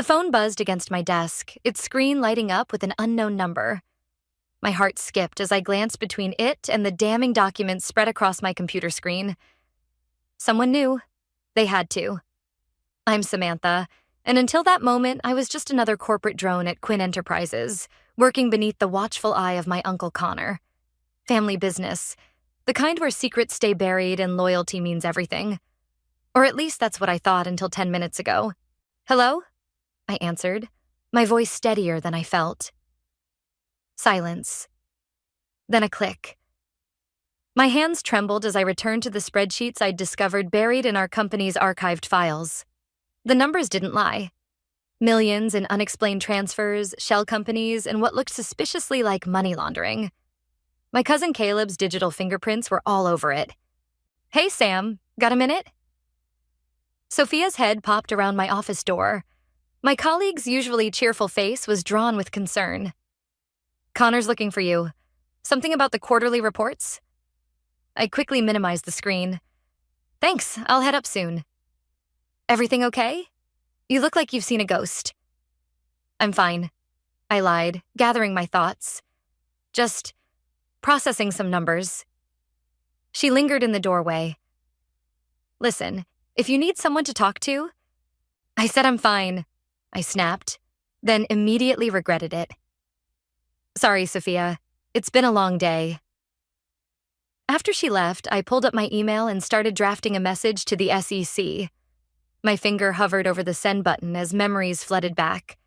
The phone buzzed against my desk, its screen lighting up with an unknown number. My heart skipped as I glanced between it and the damning documents spread across my computer screen. Someone knew. They had to. I'm Samantha, and until that moment, I was just another corporate drone at Quinn Enterprises, working beneath the watchful eye of my Uncle Connor. Family business, the kind where secrets stay buried and loyalty means everything. Or at least that's what I thought until 10 minutes ago. Hello? I answered, my voice steadier than I felt. Silence. Then a click. My hands trembled as I returned to the spreadsheets I'd discovered buried in our company's archived files. The numbers didn't lie. Millions in unexplained transfers, shell companies, and what looked suspiciously like money laundering. My cousin Caleb's digital fingerprints were all over it. Hey, Sam, got a minute? Sophia's head popped around my office door. My colleague's usually cheerful face was drawn with concern. Connor's looking for you. Something about the quarterly reports? I quickly minimized the screen. Thanks, I'll head up soon. Everything okay? You look like you've seen a ghost. I'm fine, I lied, gathering my thoughts. Just processing some numbers. She lingered in the doorway. Listen, if you need someone to talk to... I said I'm fine, I snapped, then immediately regretted it. Sorry, Sophia. It's been a long day. After she left, I pulled up my email and started drafting a message to the SEC. My finger hovered over the send button as memories flooded back.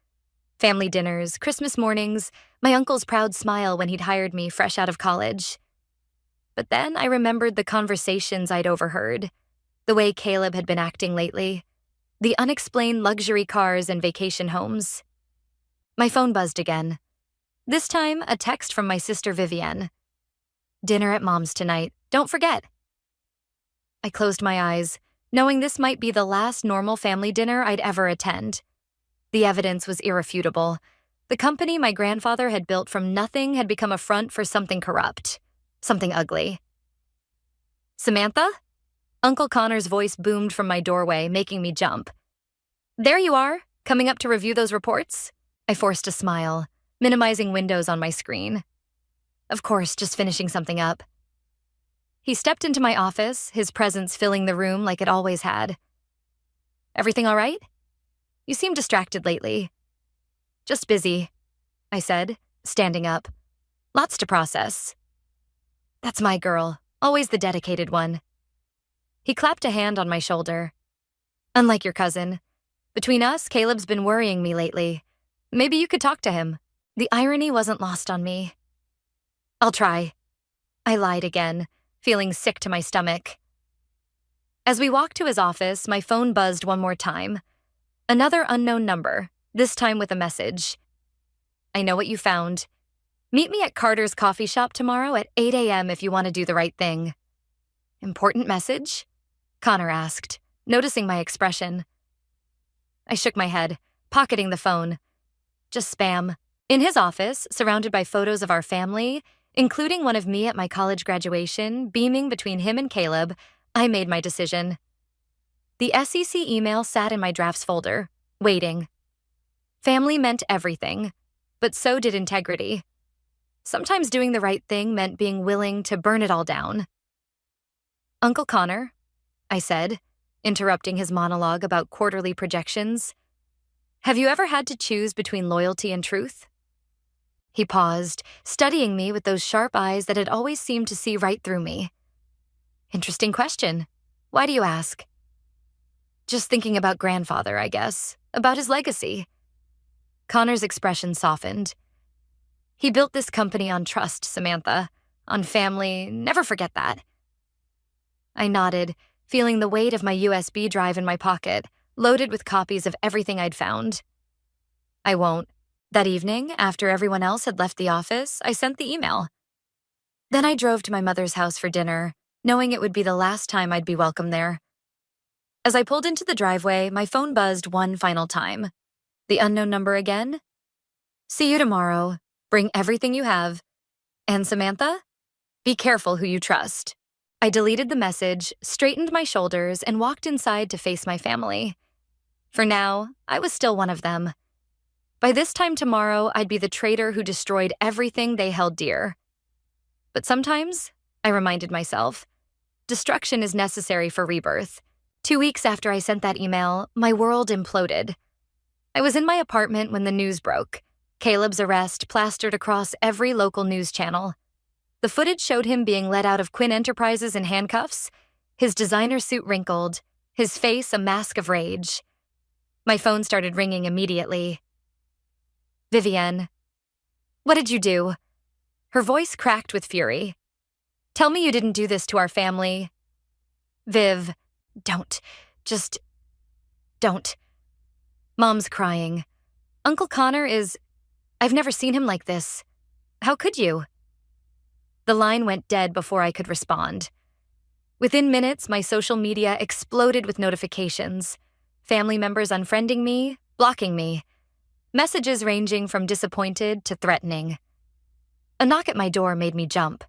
Family dinners, Christmas mornings, my uncle's proud smile when he'd hired me fresh out of college. But then I remembered the conversations I'd overheard, the way Caleb had been acting lately, the unexplained luxury cars and vacation homes. My phone buzzed again. This time, a text from my sister Vivienne. Dinner at Mom's tonight, don't forget. I closed my eyes, knowing this might be the last normal family dinner I'd ever attend. The evidence was irrefutable. The company my grandfather had built from nothing had become a front for something corrupt, something ugly. Samantha? Uncle Connor's voice boomed from my doorway, making me jump. There you are, coming up to review those reports? I forced a smile, minimizing windows on my screen. Of course, just finishing something up. He stepped into my office, his presence filling the room like it always had. Everything all right? You seem distracted lately. Just busy, I said, standing up. Lots to process. That's my girl, always the dedicated one. He clapped a hand on my shoulder. Unlike your cousin. Between us, Caleb's been worrying me lately. Maybe you could talk to him. The irony wasn't lost on me. I'll try. I lied again, feeling sick to my stomach. As we walked to his office, my phone buzzed one more time. Another unknown number, this time with a message. I know what you found. Meet me at Carter's coffee shop tomorrow at 8 a.m. if you want to do the right thing. Important message? Connor asked, noticing my expression. I shook my head, pocketing the phone. Just spam. In his office, surrounded by photos of our family, including one of me at my college graduation, beaming between him and Caleb, I made my decision. The SEC email sat in my drafts folder, waiting. Family meant everything, but so did integrity. Sometimes doing the right thing meant being willing to burn it all down. Uncle Connor, I said, interrupting his monologue about quarterly projections. Have you ever had to choose between loyalty and truth? He paused, studying me with those sharp eyes that had always seemed to see right through me. Interesting question. Why do you ask? Just thinking about grandfather, I guess, about his legacy. Connor's expression softened. He built this company on trust, Samantha, on family, never forget that. I nodded, feeling the weight of my USB drive in my pocket, loaded with copies of everything I'd found. I won't. That evening, after everyone else had left the office, I sent the email. Then I drove to my mother's house for dinner, knowing it would be the last time I'd be welcome there. As I pulled into the driveway, my phone buzzed one final time. The unknown number again? See you tomorrow. Bring everything you have. And Samantha? Be careful who you trust. I deleted the message, straightened my shoulders, and walked inside to face my family. For now, I was still one of them. By this time tomorrow, I'd be the traitor who destroyed everything they held dear. But sometimes, I reminded myself, destruction is necessary for rebirth. 2 weeks after I sent that email, my world imploded. I was in my apartment when the news broke. Caleb's arrest plastered across every local news channel. The footage showed him being let out of Quinn Enterprises in handcuffs, his designer suit wrinkled, his face a mask of rage. My phone started ringing immediately. Vivienne. What did you do? Her voice cracked with fury. Tell me you didn't do this to our family. Viv, don't. Just don't. Mom's crying. Uncle Connor is... I've never seen him like this. How could you? The line went dead before I could respond. Within minutes, my social media exploded with notifications. Family members unfriending me, blocking me. Messages ranging from disappointed to threatening. A knock at my door made me jump.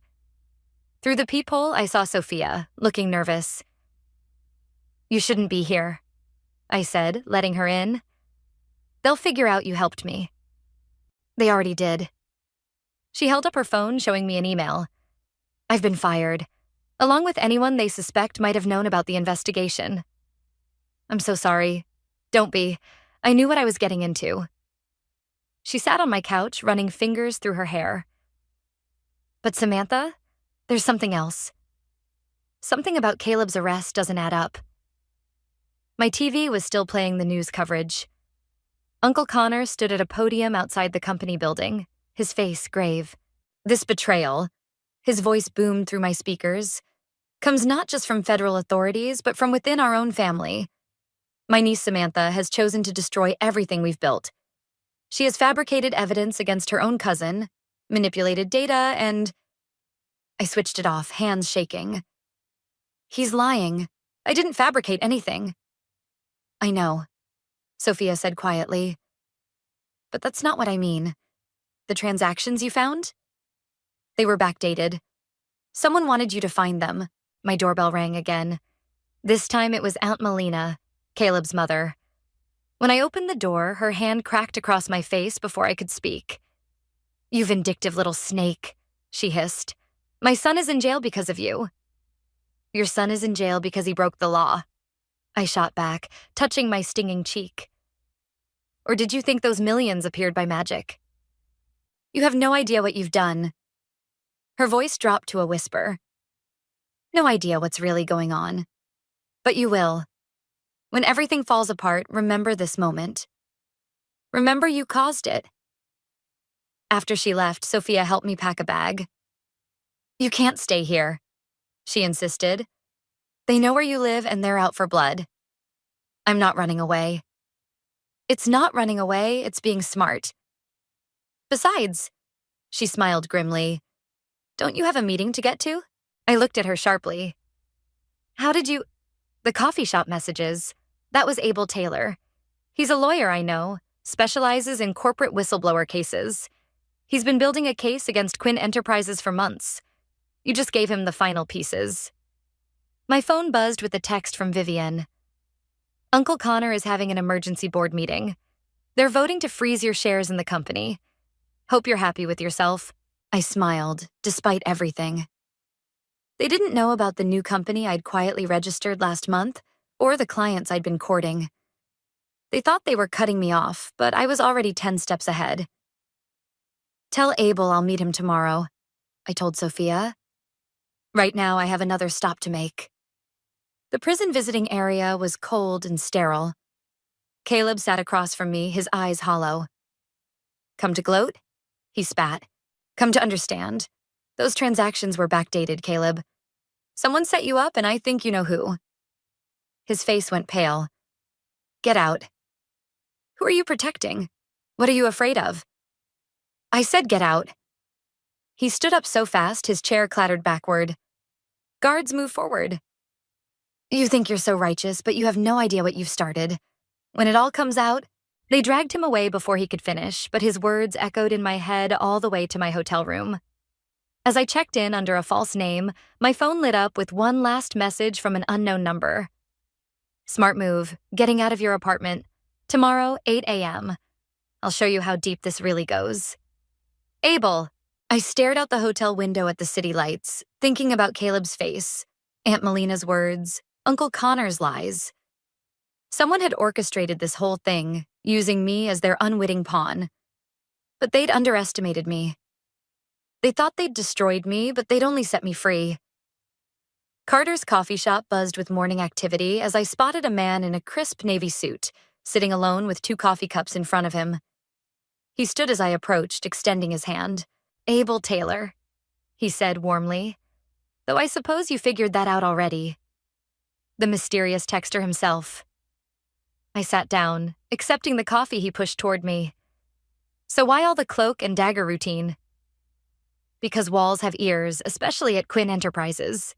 Through the peephole, I saw Sophia, looking nervous. You shouldn't be here, I said, letting her in. They'll figure out you helped me. They already did. She held up her phone, showing me an email. I've been fired, along with anyone they suspect might have known about the investigation. I'm so sorry. Don't be. I knew what I was getting into. She sat on my couch, running fingers through her hair. But Samantha, there's something else. Something about Caleb's arrest doesn't add up. My TV was still playing the news coverage. Uncle Connor stood at a podium outside the company building, his face grave. This betrayal, his voice boomed through my speakers, comes not just from federal authorities, but from within our own family. My niece Samantha has chosen to destroy everything we've built. She has fabricated evidence against her own cousin, manipulated data, and... I switched it off, hands shaking. He's lying. I didn't fabricate anything. I know, Sophia said quietly. But that's not what I mean. The transactions you found? They were backdated. Someone wanted you to find them. My doorbell rang again. This time it was Aunt Melina, Caleb's mother. When I opened the door, her hand cracked across my face before I could speak. You vindictive little snake, she hissed. My son is in jail because of you. Your son is in jail because he broke the law. I shot back, touching my stinging cheek. Or did you think those millions appeared by magic? You have no idea what you've done. Her voice dropped to a whisper. No idea what's really going on. But you will. When everything falls apart, remember this moment. Remember you caused it. After she left, Sophia helped me pack a bag. You can't stay here, she insisted. They know where you live and they're out for blood. I'm not running away. It's not running away, it's being smart. Besides, she smiled grimly, don't you have a meeting to get to? I looked at her sharply. How did you... The coffee shop messages. That was Abel Taylor. He's a lawyer I know, specializes in corporate whistleblower cases. He's been building a case against Quinn Enterprises for months. You just gave him the final pieces. My phone buzzed with a text from Vivienne. Uncle Connor is having an emergency board meeting. They're voting to freeze your shares in the company. Hope you're happy with yourself. I smiled, despite everything. They didn't know about the new company I'd quietly registered last month, or the clients I'd been courting. They thought they were cutting me off, but I was already 10 steps ahead. Tell Abel I'll meet him tomorrow, I told Sophia. Right now I have another stop to make. The prison visiting area was cold and sterile. Caleb sat across from me, his eyes hollow. Come to gloat? He spat. Come to understand. Those transactions were backdated, Caleb. Someone set you up and I think you know who. His face went pale. Get out. Who are you protecting? What are you afraid of? I said get out. He stood up so fast his chair clattered backward. Guards move forward. You think you're so righteous, but you have no idea what you've started. When it all comes out, they dragged him away before he could finish, but his words echoed in my head all the way to my hotel room. As I checked in under a false name, my phone lit up with one last message from an unknown number. Smart move, getting out of your apartment. Tomorrow, 8 a.m. I'll show you how deep this really goes. Abel. I stared out the hotel window at the city lights, thinking about Caleb's face, Aunt Melina's words, Uncle Connor's lies. Someone had orchestrated this whole thing, using me as their unwitting pawn. But they'd underestimated me. They thought they'd destroyed me, but they'd only set me free. Carter's coffee shop buzzed with morning activity as I spotted a man in a crisp navy suit, sitting alone with 2 coffee cups in front of him. He stood as I approached, extending his hand. Abel Taylor, he said warmly, though I suppose you figured that out already. The mysterious texter himself. I sat down, accepting the coffee he pushed toward me. So why all the cloak and dagger routine? Because walls have ears, especially at Quinn Enterprises.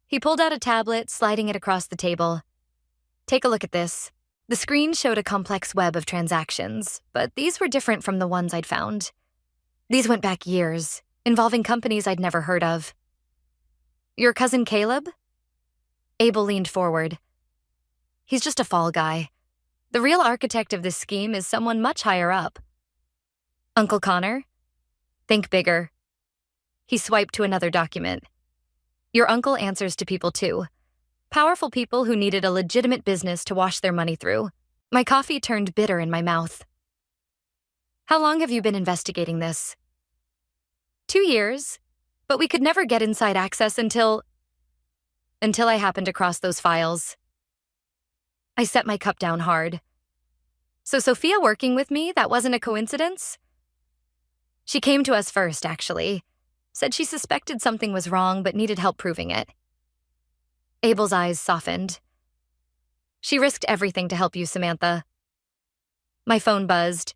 He pulled out a tablet, sliding it across the table. Take a look at this. The screen showed a complex web of transactions, but these were different from the ones I'd found. These went back years, involving companies I'd never heard of. Your cousin Caleb? Abel leaned forward. He's just a fall guy. The real architect of this scheme is someone much higher up. Uncle Connor? Think bigger. He swiped to another document. Your uncle answers to people too. Powerful people who needed a legitimate business to wash their money through. My coffee turned bitter in my mouth. How long have you been investigating this? 2 years, but we could never get inside access until I happened across those files. I set my cup down hard. So Sophia working with me, that wasn't a coincidence? She came to us first, actually. Said she suspected something was wrong but needed help proving it. Abel's eyes softened. She risked everything to help you, Samantha. My phone buzzed.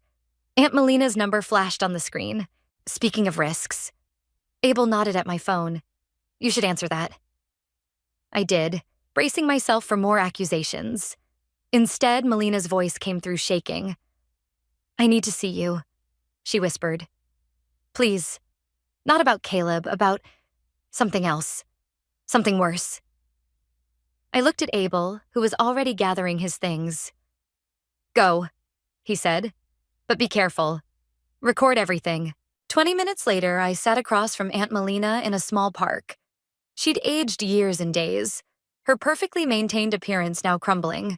Aunt Melina's number flashed on the screen. Speaking of risks. Abel nodded at my phone. You should answer that. I did, bracing myself for more accusations. Instead, Melina's voice came through shaking. I need to see you, she whispered. Please. Not about Caleb, about something else. Something worse. I looked at Abel, who was already gathering his things. Go, he said. But be careful. Record everything. 20 minutes later, I sat across from Aunt Melina in a small park. She'd aged years and days, her perfectly maintained appearance now crumbling.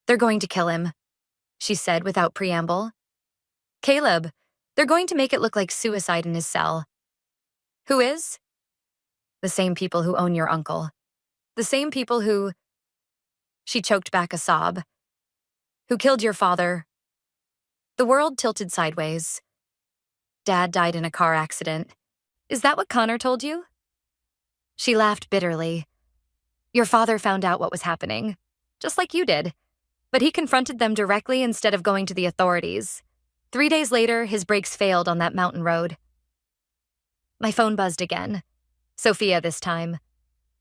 They're going to kill him, she said without preamble. Caleb, they're going to make it look like suicide in his cell. Who is? The same people who own your uncle. The same people who... She choked back a sob. Who killed your father. The world tilted sideways. Dad died in a car accident. Is that what Connor told you? She laughed bitterly. Your father found out what was happening, just like you did. But he confronted them directly instead of going to the authorities. 3 days later, his brakes failed on that mountain road. My phone buzzed again. Sophia this time.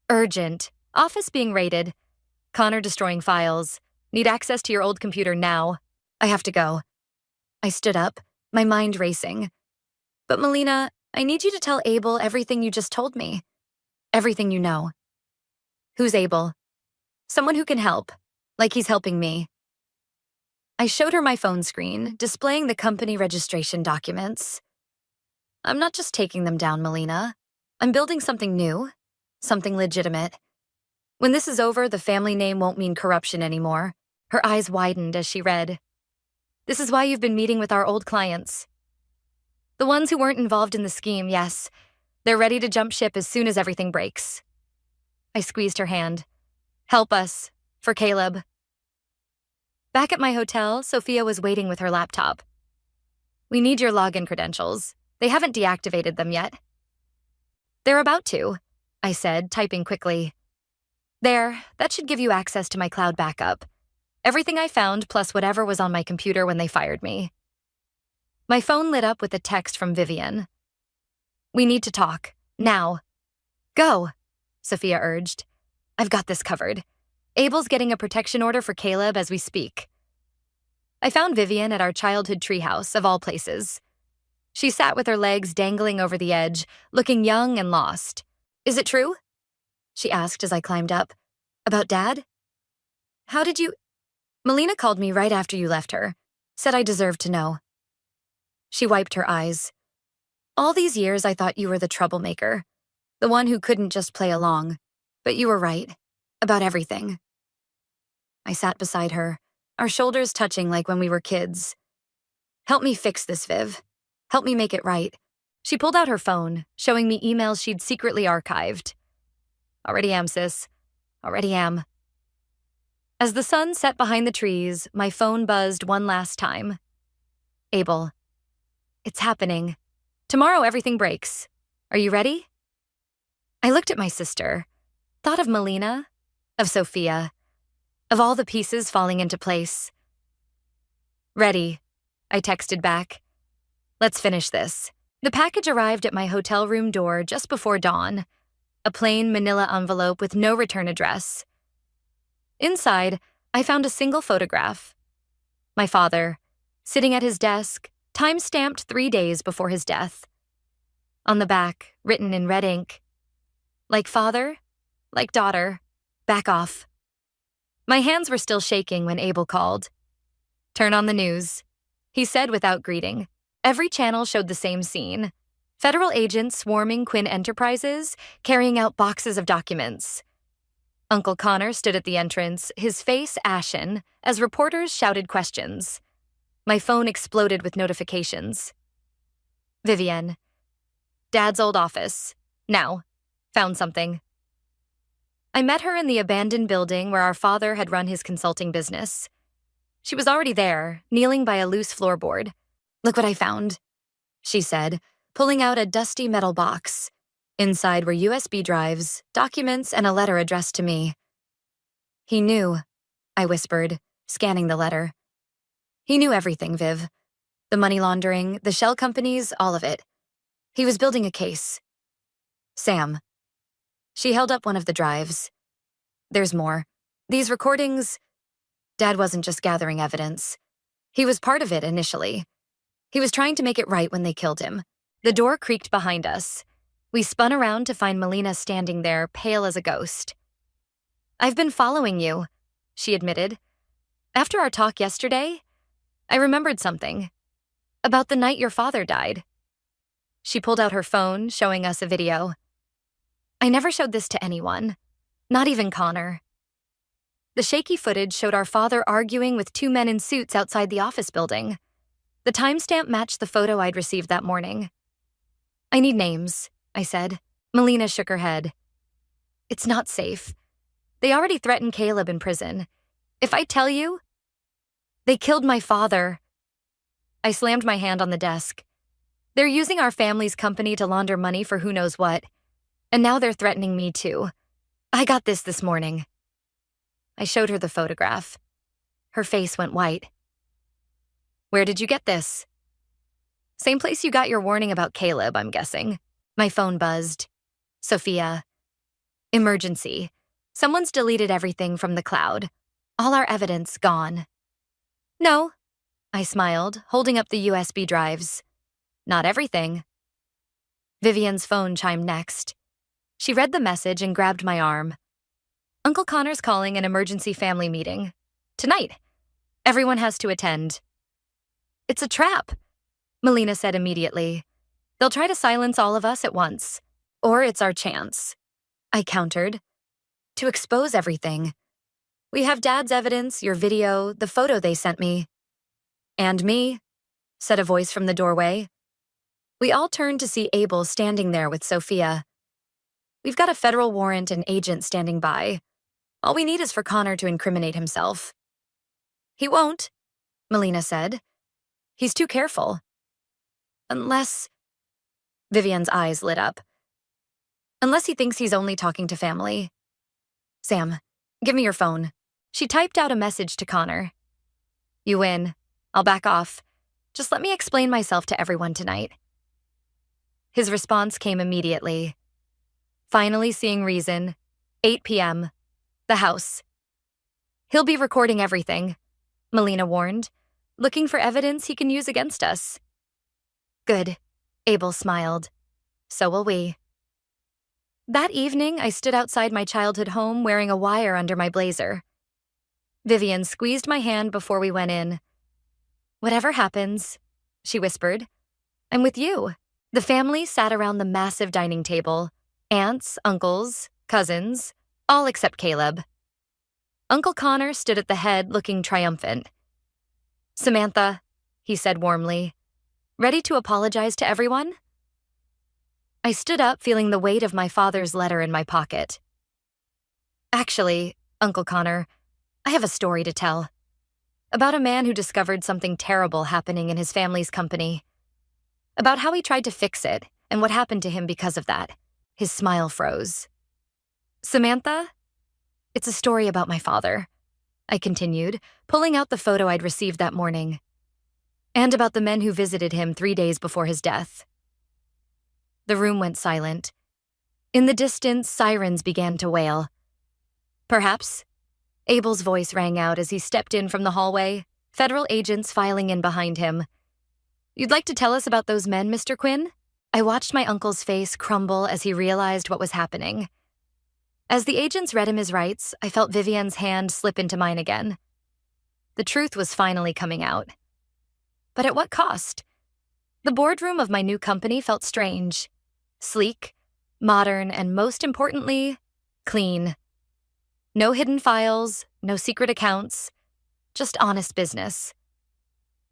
Urgent. Office being raided. Connor destroying files. Need access to your old computer now. I have to go. I stood up, my mind racing. But Melina, I need you to tell Abel everything you just told me. Everything you know. Who's Abel? Someone who can help, like he's helping me. I showed her my phone screen, displaying the company registration documents. I'm not just taking them down, Melina. I'm building something new, something legitimate. When this is over, the family name won't mean corruption anymore. Her eyes widened as she read. This is why you've been meeting with our old clients. The ones who weren't involved in the scheme, yes. They're ready to jump ship as soon as everything breaks. I squeezed her hand. Help us. For Caleb. Back at my hotel, Sophia was waiting with her laptop. We need your login credentials. They haven't deactivated them yet. They're about to, I said, typing quickly. There, that should give you access to my cloud backup. Everything I found plus whatever was on my computer when they fired me. My phone lit up with a text from Vivian. We need to talk. Now. Go, Sophia urged. I've got this covered. Abel's getting a protection order for Caleb as we speak. I found Vivian at our childhood treehouse, of all places. She sat with her legs dangling over the edge, looking young and lost. Is it true? She asked as I climbed up. About Dad? How did you... Melina called me right after you left her. Said I deserved to know. She wiped her eyes. All these years I thought you were the troublemaker. The one who couldn't just play along. But you were right. About everything. I sat beside her, our shoulders touching like when we were kids. Help me fix this, Viv. Help me make it right. She pulled out her phone, showing me emails she'd secretly archived. Already am, sis. Already am. As the sun set behind the trees, my phone buzzed one last time. Abel. It's happening. Tomorrow everything breaks. Are you ready? I looked at my sister, thought of Melina, of Sophia, of all the pieces falling into place. Ready, I texted back. Let's finish this. The package arrived at my hotel room door just before dawn, a plain manila envelope with no return address. Inside, I found a single photograph. My father, sitting at his desk, time-stamped 3 days before his death. On the back, written in red ink, like father, like daughter, back off. My hands were still shaking when Abel called. Turn on the news, he said without greeting. Every channel showed the same scene. Federal agents swarming Quinn Enterprises, carrying out boxes of documents. Uncle Connor stood at the entrance, his face ashen, as reporters shouted questions. My phone exploded with notifications. Vivienne. Dad's old office. Now. Found something. I met her in the abandoned building where our father had run his consulting business. She was already there, kneeling by a loose floorboard. Look what I found, she said, pulling out a dusty metal box. Inside were USB drives, documents, and a letter addressed to me. He knew, I whispered, scanning the letter. He knew everything, Viv. The money laundering, the shell companies, all of it. He was building a case. Sam. She held up one of the drives. There's more. These recordings... Dad wasn't just gathering evidence. He was part of it initially. He was trying to make it right when they killed him. The door creaked behind us. We spun around to find Melina standing there, pale as a ghost. I've been following you, she admitted. After our talk yesterday, I remembered something. About the night your father died. She pulled out her phone, showing us a video. I never showed this to anyone, not even Connor. The shaky footage showed our father arguing with 2 men in suits outside the office building. The timestamp matched the photo I'd received that morning. I need names, I said. Melina shook her head. It's not safe. They already threatened Caleb in prison. If I tell you... They killed my father. I slammed my hand on the desk. They're using our family's company to launder money for who knows what. And now they're threatening me too. I got this morning. I showed her the photograph. Her face went white. Where did you get this? Same place you got your warning about Caleb, I'm guessing. My phone buzzed. Sophia. Emergency. Someone's deleted everything from the cloud. All our evidence gone. No, I smiled, holding up the USB drives. Not everything. Vivienne's phone chimed next. She read the message and grabbed my arm. Uncle Connor's calling an emergency family meeting. Tonight. Everyone has to attend. It's a trap, Melina said immediately. They'll try to silence all of us at once. Or it's our chance. I countered. To expose everything. We have Dad's evidence, your video, the photo they sent me. And me, said a voice from the doorway. We all turned to see Abel standing there with Sophia. We've got a federal warrant and agent standing by. All we need is for Connor to incriminate himself. He won't, Melina said. He's too careful. Unless... Vivienne's eyes lit up. Unless he thinks he's only talking to family. Sam, give me your phone. She typed out a message to Connor. You win. I'll back off. Just let me explain myself to everyone tonight. His response came immediately. Finally seeing reason. 8 p.m. The house. He'll be recording everything, Melina warned, looking for evidence he can use against us. Good, Abel smiled. So will we. That evening, I stood outside my childhood home wearing a wire under my blazer. Vivian squeezed my hand before we went in. "Whatever happens," she whispered, "I'm with you." The family sat around the massive dining table. Aunts, uncles, cousins, all except Caleb. Uncle Connor stood at the head looking triumphant. "Samantha," he said warmly, "ready to apologize to everyone?" I stood up, feeling the weight of my father's letter in my pocket. "Actually, Uncle Connor, I have a story to tell. About a man who discovered something terrible happening in his family's company. About how he tried to fix it and what happened to him because of that." His smile froze. "Samantha, it's a story about my father," I continued, pulling out the photo I'd received that morning. "And about the men who visited him 3 days before his death." The room went silent. In the distance, sirens began to wail. "Perhaps," Abel's voice rang out as he stepped in from the hallway, federal agents filing in behind him. "You'd like to tell us about those men, Mr. Quinn?" I watched my uncle's face crumble as he realized what was happening. As the agents read him his rights, I felt Vivian's hand slip into mine again. The truth was finally coming out. But at what cost? The boardroom of my new company felt strange. Sleek, modern, and most importantly, clean. No hidden files, no secret accounts, just honest business.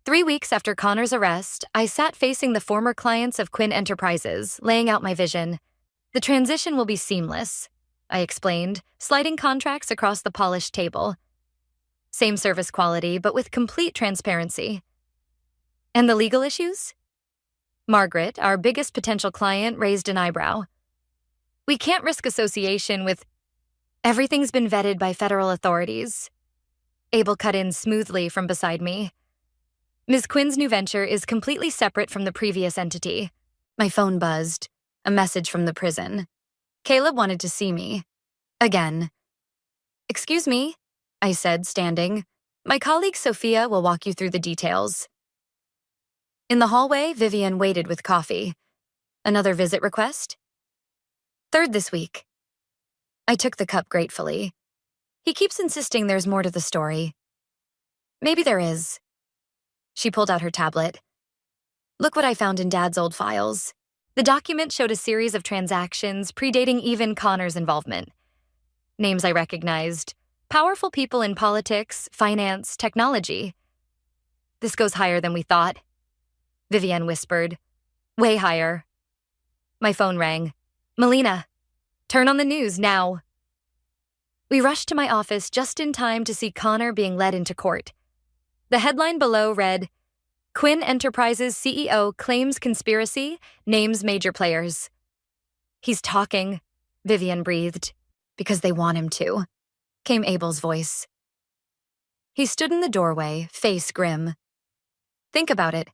3 weeks after Connor's arrest, I sat facing the former clients of Quinn Enterprises, laying out my vision. "The transition will be seamless," I explained, sliding contracts across the polished table. "Same service quality, but with complete transparency." "And the legal issues?" Margaret, our biggest potential client, raised an eyebrow. "We can't risk association with—" "Everything's been vetted by federal authorities." Abel cut in smoothly from beside me. "Ms. Quinn's new venture is completely separate from the previous entity." My phone buzzed. A message from the prison. Caleb wanted to see me. Again. "Excuse me," I said, standing. "My colleague Sophia will walk you through the details." In the hallway, Vivian waited with coffee. "Another visit request?" "Third this week." I took the cup gratefully. "He keeps insisting there's more to the story." "Maybe there is." She pulled out her tablet. "Look what I found in Dad's old files." The document showed a series of transactions predating even Connor's involvement. Names I recognized. Powerful people in politics, finance, technology. "This goes higher than we thought," Vivian whispered. "Way higher." My phone rang. "Melina, turn on the news now." We rushed to my office just in time to see Connor being led into court. The headline below read, "Quinn Enterprises CEO claims conspiracy, names major players." "He's talking," Vivian breathed. "Because they want him to," came Abel's voice. He stood in the doorway, face grim. "Think about it.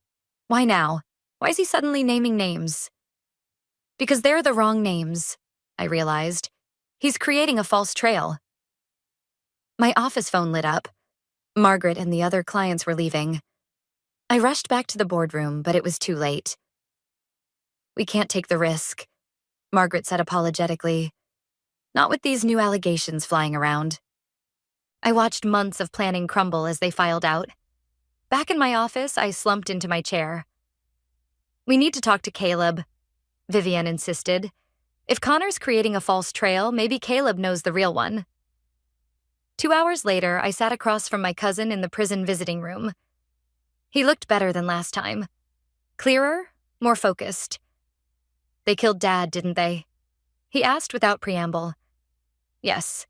Why now? Why is he suddenly naming names?" "Because they're the wrong names," I realized. "He's creating a false trail." My office phone lit up. Margaret and the other clients were leaving. I rushed back to the boardroom, but it was too late. "We can't take the risk," Margaret said apologetically. "Not with these new allegations flying around." I watched months of planning crumble as they filed out. Back in my office, I slumped into my chair. "We need to talk to Caleb," Vivian insisted. "If Connor's creating a false trail, maybe Caleb knows the real one." 2 hours later, I sat across from my cousin in the prison visiting room. He looked better than last time. Clearer, more focused. "They killed Dad, didn't they?" he asked without preamble. "Yes."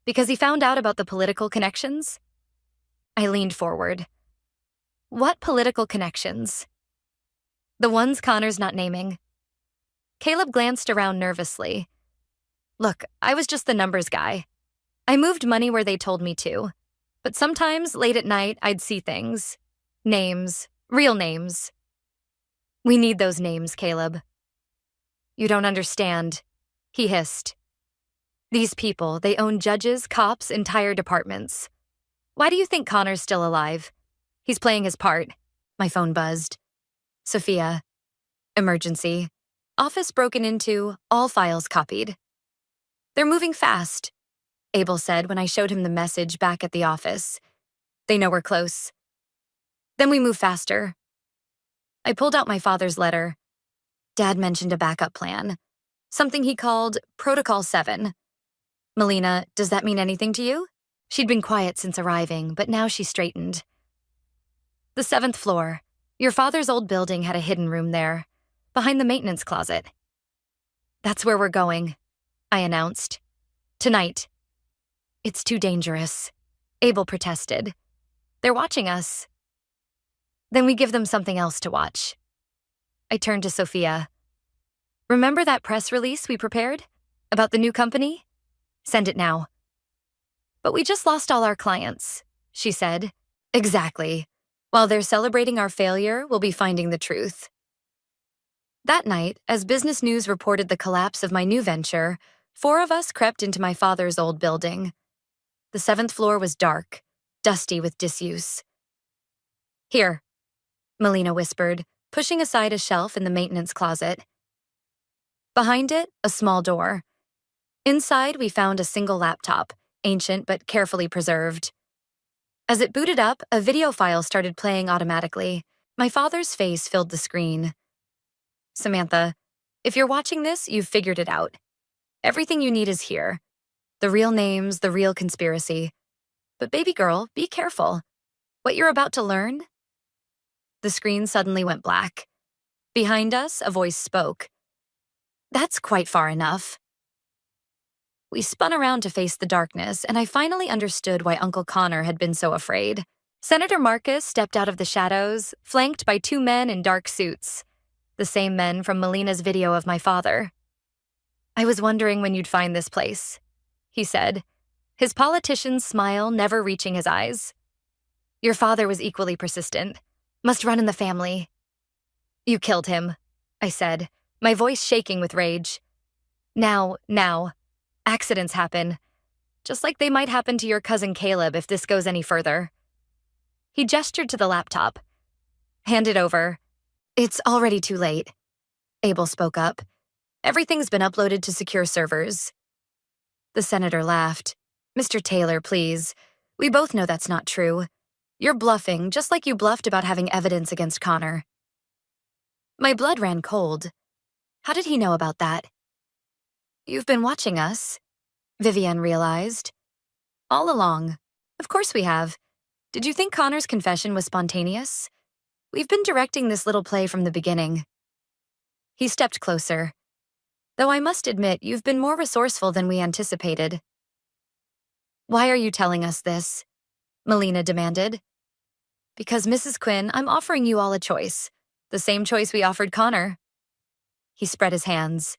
"Because he found out about the political connections?" I leaned forward. "What political connections?" "The ones Connor's not naming." Caleb glanced around nervously. "Look, I was just the numbers guy. I moved money where they told me to. But sometimes, late at night, I'd see things. Names. Real names." "We need those names, Caleb." "You don't understand," he hissed. "These people, they own judges, cops, entire departments. Why do you think Connor's still alive? He's playing his part." My phone buzzed. "Sophia. Emergency. Office broken into, all files copied." "They're moving fast." Abel said when I showed him the message back at the office. They know we're close. Then we move faster. I pulled out my father's letter. Dad mentioned a backup plan, something he called Protocol 7. Melina, does that mean anything to you? She'd been quiet since arriving, but now she straightened. The 7th floor. Your father's old building had a hidden room there, behind the maintenance closet. That's where we're going, I announced. Tonight. It's too dangerous, Abel protested. They're watching us. Then we give them something else to watch. I turned to Sophia. Remember that press release we prepared? About the new company? Send it now. But we just lost all our clients, she said. Exactly. While they're celebrating our failure, we'll be finding the truth. That night, as business news reported the collapse of my new venture, 4 of us crept into my father's old building. The 7th floor was dark, dusty with disuse. Here, Melina whispered, pushing aside a shelf in the maintenance closet. Behind it, a small door. Inside, we found a single laptop, ancient but carefully preserved. As it booted up, a video file started playing automatically. My father's face filled the screen. Samantha, if you're watching this, you've figured it out. Everything you need is here. The real names, the real conspiracy. But baby girl, be careful. What you're about to learn? The screen suddenly went black. Behind us, a voice spoke. That's quite far enough. We spun around to face the darkness, and I finally understood why Uncle Connor had been so afraid. Senator Marcus stepped out of the shadows, flanked by 2 men in dark suits, the same men from Melina's video of my father. I was wondering when you'd find this place, he said, his politician's smile never reaching his eyes. Your father was equally persistent. Must run in the family. You killed him, I said, my voice shaking with rage. Now. Accidents happen, just like they might happen to your cousin Caleb if this goes any further. He gestured to the laptop. Hand it over. It's already too late. Abel spoke up. Everything's been uploaded to secure servers. The senator laughed. Mr. Taylor, please. We both know that's not true. You're bluffing, just like you bluffed about having evidence against Connor. My blood ran cold. How did he know about that? You've been watching us, Vivienne realized. All along. Of course we have. Did you think Connor's confession was spontaneous? We've been directing this little play from the beginning. He stepped closer. Though I must admit, you've been more resourceful than we anticipated. Why are you telling us this? Melina demanded. Because, Mrs. Quinn, I'm offering you all a choice. The same choice we offered Connor. He spread his hands.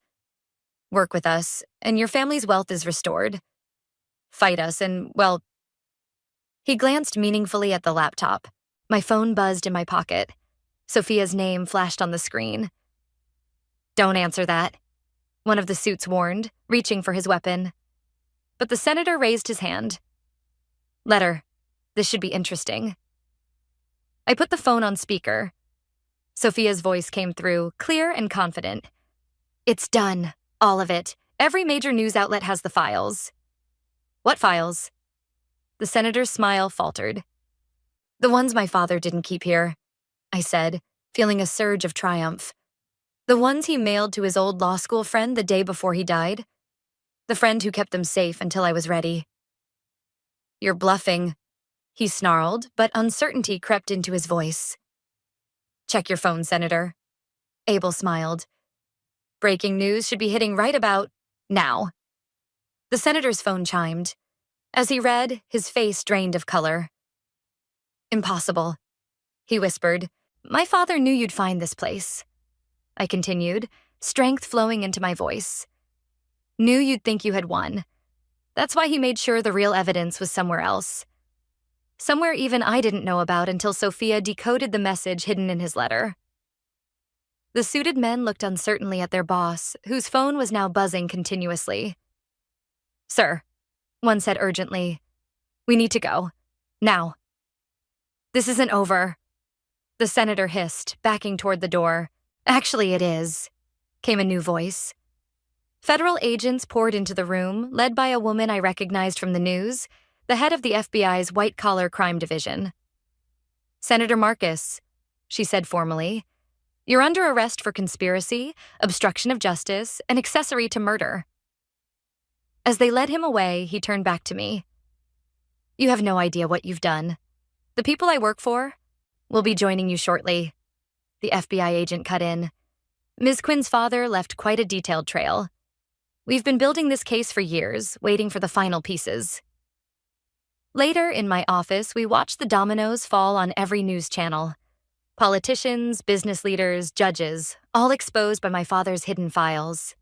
Work with us, and your family's wealth is restored. Fight us, and, well... He glanced meaningfully at the laptop. My phone buzzed in my pocket. Sophia's name flashed on the screen. Don't answer that, one of the suits warned, reaching for his weapon. But the senator raised his hand. Letter. This should be interesting. I put the phone on speaker. Sophia's voice came through, clear and confident. It's done. All of it. Every major news outlet has the files. What files? The senator's smile faltered. The ones my father didn't keep here, I said, feeling a surge of triumph. The ones he mailed to his old law school friend the day before he died. The friend who kept them safe until I was ready. You're bluffing, he snarled, but uncertainty crept into his voice. Check your phone, Senator. Abel smiled. Breaking news should be hitting right about now. The senator's phone chimed. As he read, his face drained of color. Impossible, he whispered. My father knew you'd find this place. I continued, strength flowing into my voice. Knew you'd think you had won. That's why he made sure the real evidence was somewhere else. Somewhere even I didn't know about until Sophia decoded the message hidden in his letter. The suited men looked uncertainly at their boss, whose phone was now buzzing continuously. Sir, one said urgently, we need to go. Now. This isn't over. The senator hissed, backing toward the door. Actually, it is, came a new voice. Federal agents poured into the room, led by a woman I recognized from the news, the head of the FBI's white-collar crime division. "Senator Marcus," she said formally, "you're under arrest for conspiracy, obstruction of justice, and accessory to murder." As they led him away, he turned back to me. "You have no idea what you've done. The people I work for will be joining you shortly." The FBI agent cut in. "Ms. Quinn's father left quite a detailed trail. We've been building this case for years, waiting for the final pieces." Later, in my office, we watched the dominoes fall on every news channel. Politicians, business leaders, judges, all exposed by my father's hidden files.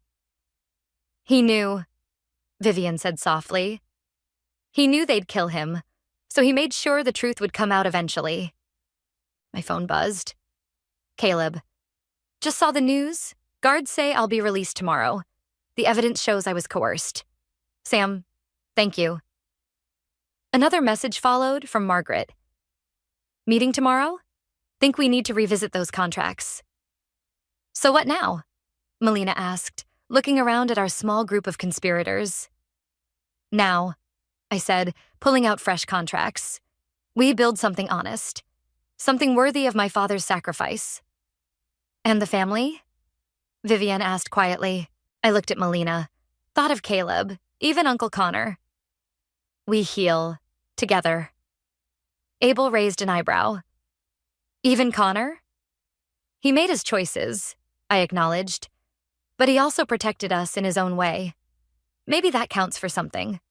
"He knew," Vivian said softly. "He knew they'd kill him, so he made sure the truth would come out eventually." My phone buzzed. "Caleb. Just saw the news. Guards say I'll be released tomorrow. The evidence shows I was coerced. Sam, thank you." Another message followed from Margaret. "Meeting tomorrow? Think we need to revisit those contracts." "So what now?" Melina asked, looking around at our small group of conspirators. "Now," I said, pulling out fresh contracts. "We build something honest. Something worthy of my father's sacrifice." "And the family?" Vivian asked quietly. I looked at Melina, thought of Caleb, even Uncle Connor. "We heal. Together." Abel raised an eyebrow. "Even Connor?" "He made his choices," I acknowledged. "But he also protected us in his own way. Maybe that counts for something."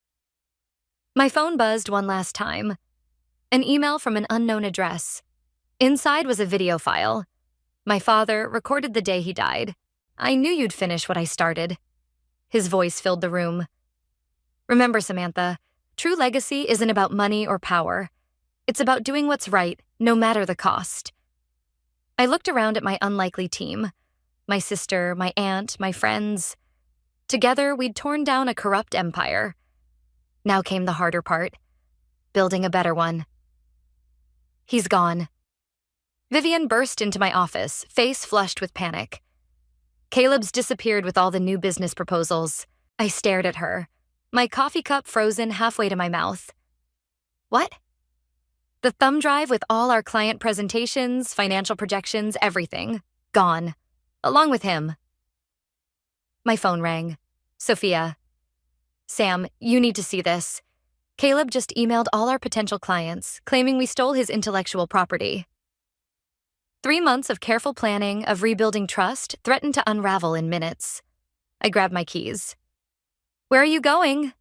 My phone buzzed one last time. An email from an unknown address. Inside was a video file. My father recorded the day he died. "I knew you'd finish what I started." His voice filled the room. "Remember, Samantha, true legacy isn't about money or power. It's about doing what's right, no matter the cost." I looked around at my unlikely team. My sister, my aunt, my friends. Together, we'd torn down a corrupt empire. Now came the harder part. Building a better one. "He's gone." Vivian burst into my office, face flushed with panic. "Caleb's disappeared with all the new business proposals." I stared at her, my coffee cup frozen halfway to my mouth. "What?" "The thumb drive with all our client presentations, financial projections, everything. Gone. Along with him." My phone rang. Sophia. "Sam, you need to see this. Caleb just emailed all our potential clients, claiming we stole his intellectual property." 3 months of careful planning, of rebuilding trust, threatened to unravel in minutes. I grabbed my keys. "Where are you going?"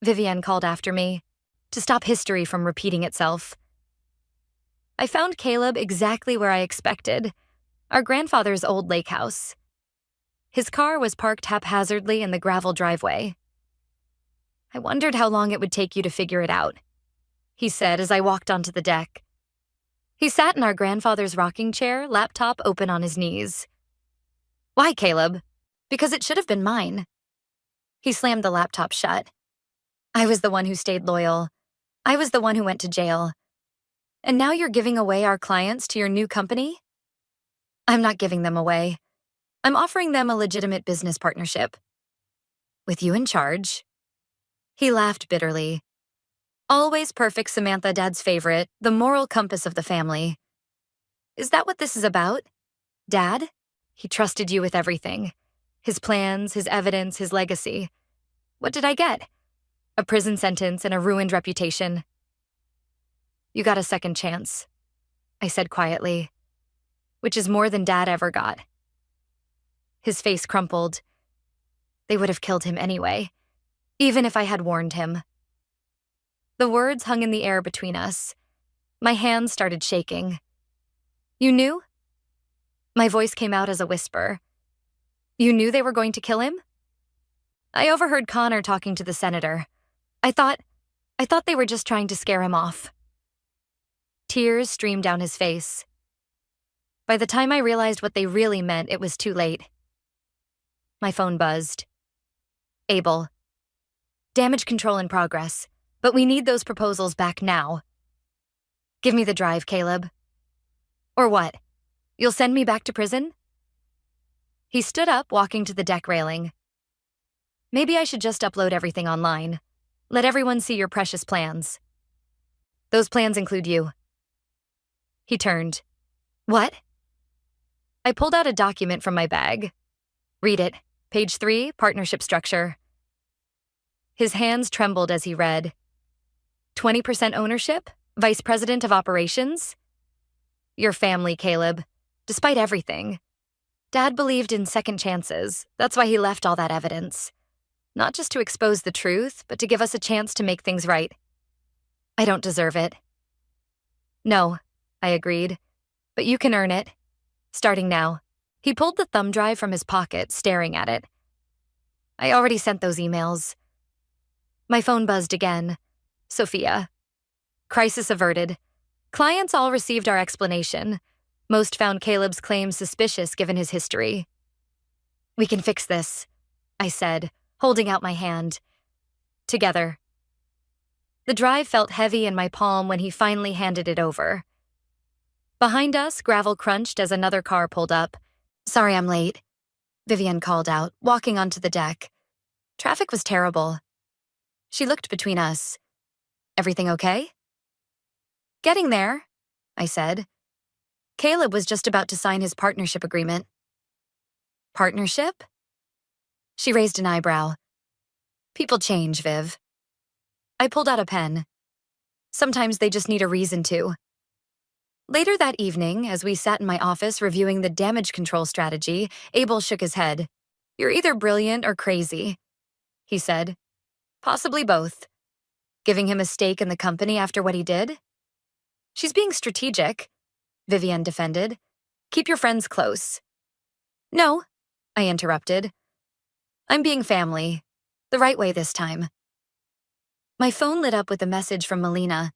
Vivian called after me. "To stop history from repeating itself." I found Caleb exactly where I expected, our grandfather's old lake house. His car was parked haphazardly in the gravel driveway. "I wondered how long it would take you to figure it out," he said as I walked onto the deck. He sat in our grandfather's rocking chair, laptop open on his knees. "Why, Caleb?" "Because it should have been mine." He slammed the laptop shut. "I was the one who stayed loyal. I was the one who went to jail. And now you're giving away our clients to your new company?" "I'm not giving them away. I'm offering them a legitimate business partnership." "With you in charge?" He laughed bitterly. "Always perfect, Samantha, Dad's favorite, the moral compass of the family." "Is that what this is about? Dad? He trusted you with everything. His plans, his evidence, his legacy. What did I get? A prison sentence and a ruined reputation." "You got a second chance," I said quietly, "which is more than Dad ever got." His face crumpled. They would have killed him anyway, even if I had warned him. The words hung in the air between us. My hands started shaking. "You knew?" My voice came out as a whisper. "You knew they were going to kill him?" "I overheard Connor talking to the senator. I thought they were just trying to scare him off." Tears streamed down his face. By the time I realized what they really meant, it was too late. My phone buzzed. "Abel. Damage control in progress, but we need those proposals back now." "Give me the drive, Caleb." "Or what? You'll send me back to prison?" He stood up, walking to the deck railing. Maybe I should just upload everything online. Let everyone see your precious plans. Those plans include you. He turned. What? I pulled out a document from my bag. Read it. Page 3, partnership structure. His hands trembled as he read. 20% ownership? Vice President of Operations? Your family, Caleb. Despite everything. Dad believed in second chances. That's why he left all that evidence. Not just to expose the truth, but to give us a chance to make things right. I don't deserve it. No, I agreed. But you can earn it. Starting now. He pulled the thumb drive from his pocket, staring at it. I already sent those emails. My phone buzzed again. Sophia. Crisis averted. Clients all received our explanation. Most found Caleb's claims suspicious given his history. We can fix this, I said, holding out my hand. Together. The drive felt heavy in my palm when he finally handed it over. Behind us, gravel crunched as another car pulled up. Sorry I'm late, Vivian called out, walking onto the deck. Traffic was terrible. She looked between us. Everything okay? Getting there, I said. Caleb was just about to sign his partnership agreement. Partnership? She raised an eyebrow. People change, Viv. I pulled out a pen. Sometimes they just need a reason to. Later that evening, as we sat in my office reviewing the damage control strategy, Abel shook his head. You're either brilliant or crazy, he said. Possibly both. Giving him a stake in the company after what he did? She's being strategic, Vivian defended. Keep your friends close. No, I interrupted. I'm being family. The right way this time. My phone lit up with a message from Melina.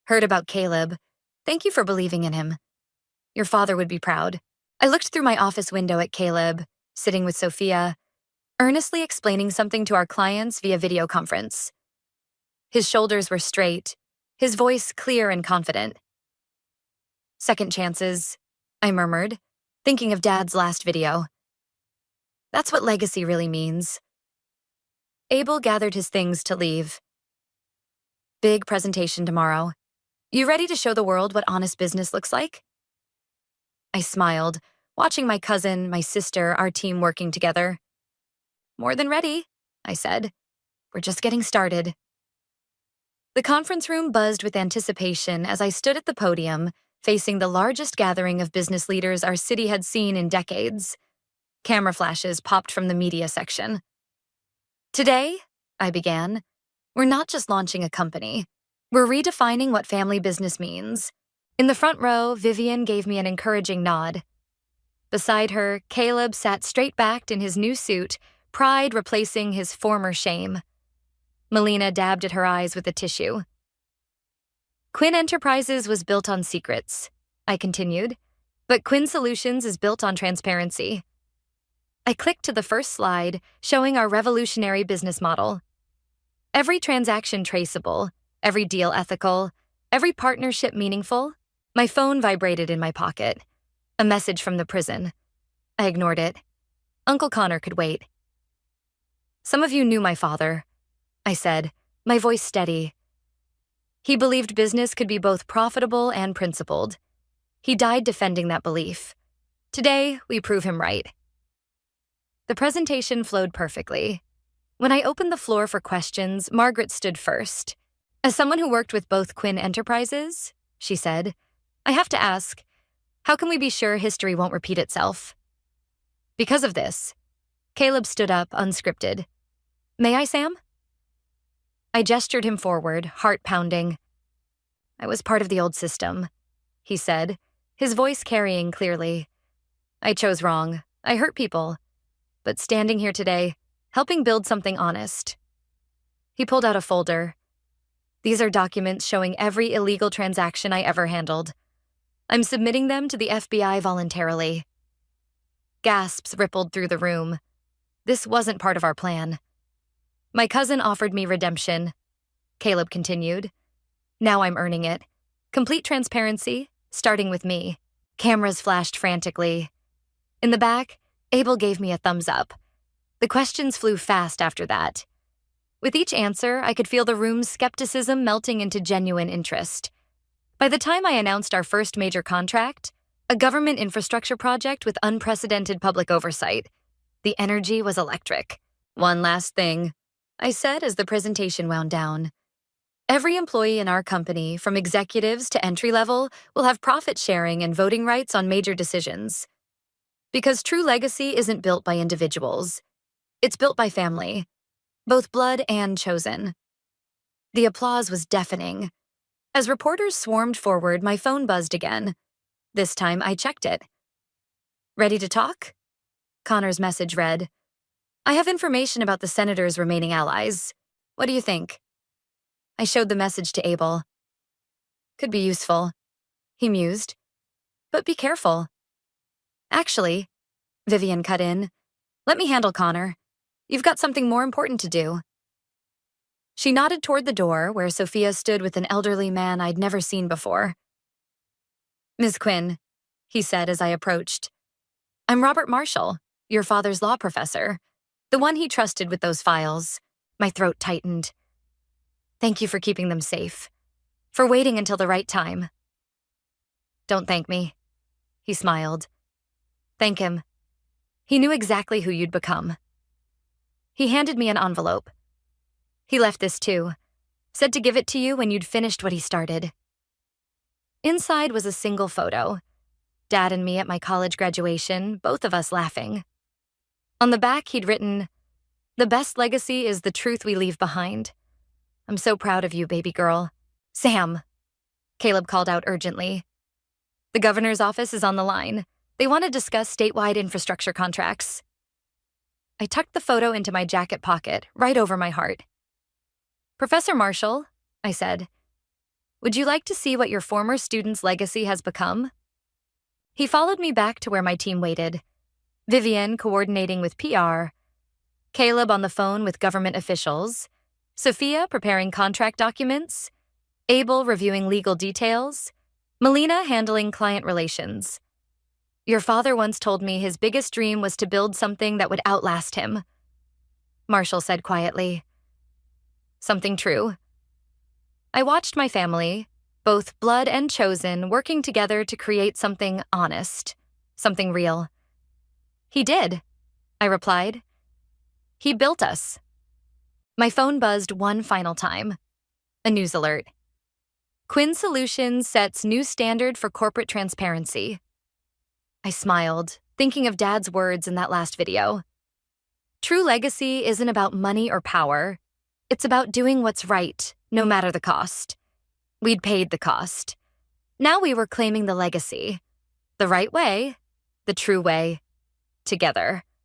Heard about Caleb. Thank you for believing in him. Your father would be proud. I looked through my office window at Caleb, sitting with Sophia, earnestly explaining something to our clients via video conference. His shoulders were straight, his voice clear and confident. Second chances, I murmured, thinking of Dad's last video. That's what legacy really means. Abel gathered his things to leave. Big presentation tomorrow. You ready to show the world what honest business looks like? I smiled, watching my cousin, my sister, our team working together. More than ready, I said. We're just getting started. The conference room buzzed with anticipation as I stood at the podium, facing the largest gathering of business leaders our city had seen in decades. Camera flashes popped from the media section. Today, I began, we're not just launching a company. We're redefining what family business means. In the front row, Vivian gave me an encouraging nod. Beside her, Caleb sat straight-backed in his new suit, pride replacing his former shame. Melina dabbed at her eyes with a tissue. Quinn Enterprises was built on secrets, I continued, but Quinn Solutions is built on transparency. I clicked to the first slide, showing our revolutionary business model. Every transaction traceable, every deal ethical, every partnership meaningful. My phone vibrated in my pocket. A message from the prison. I ignored it. Uncle Connor could wait. Some of you knew my father, I said, my voice steady. He believed business could be both profitable and principled. He died defending that belief. Today, we prove him right. The presentation flowed perfectly. When I opened the floor for questions, Margaret stood first. As someone who worked with both Quinn Enterprises, she said, I have to ask, how can we be sure history won't repeat itself? Because of this, Caleb stood up, unscripted. May I, Sam? I gestured him forward, heart pounding. I was part of the old system, he said, his voice carrying clearly. I chose wrong. I hurt people. But standing here today, helping build something honest. He pulled out a folder. These are documents showing every illegal transaction I ever handled. I'm submitting them to the FBI voluntarily. Gasps rippled through the room. This wasn't part of our plan. My cousin offered me redemption. Caleb continued. Now I'm earning it. Complete transparency, starting with me. Cameras flashed frantically. In the back, Abel gave me a thumbs up. The questions flew fast after that. With each answer, I could feel the room's skepticism melting into genuine interest. By the time I announced our first major contract, a government infrastructure project with unprecedented public oversight, the energy was electric. One last thing, I said as the presentation wound down. Every employee in our company, from executives to entry level, will have profit sharing and voting rights on major decisions. Because true legacy isn't built by individuals. It's built by family, both blood and chosen. The applause was deafening. As reporters swarmed forward, my phone buzzed again. This time, I checked it. Ready to talk? Connor's message read, I have information about the senator's remaining allies. What do you think? I showed the message to Abel. Could be useful, he mused. But be careful. Actually, Vivian cut in, let me handle Connor. You've got something more important to do. She nodded toward the door, where Sophia stood with an elderly man I'd never seen before. Ms. Quinn, he said as I approached. I'm Robert Marshall, your father's law professor, the one he trusted with those files. My throat tightened. Thank you for keeping them safe, for waiting until the right time. Don't thank me, he smiled. Thank him. He knew exactly who you'd become. He handed me an envelope. He left this too, said to give it to you when you'd finished what he started. Inside was a single photo. Dad and me at my college graduation, both of us laughing. On the back, he'd written, The best legacy is the truth we leave behind. I'm so proud of you, baby girl. Sam, Caleb called out urgently. The governor's office is on the line. They want to discuss statewide infrastructure contracts. I tucked the photo into my jacket pocket, right over my heart. Professor Marshall, I said, would you like to see what your former student's legacy has become? He followed me back to where my team waited. Vivian coordinating with PR, Caleb on the phone with government officials, Sophia preparing contract documents, Abel reviewing legal details, Melina handling client relations. Your father once told me his biggest dream was to build something that would outlast him, Marshall said quietly. Something true. I watched my family, both blood and chosen, working together to create something honest, something real. He did, I replied. He built us. My phone buzzed one final time. A news alert. Quinn Solutions sets new standard for corporate transparency. I smiled, thinking of Dad's words in that last video. True legacy isn't about money or power. It's about doing what's right, no matter the cost. We'd paid the cost. Now we were claiming the legacy. The right way, the true way, together.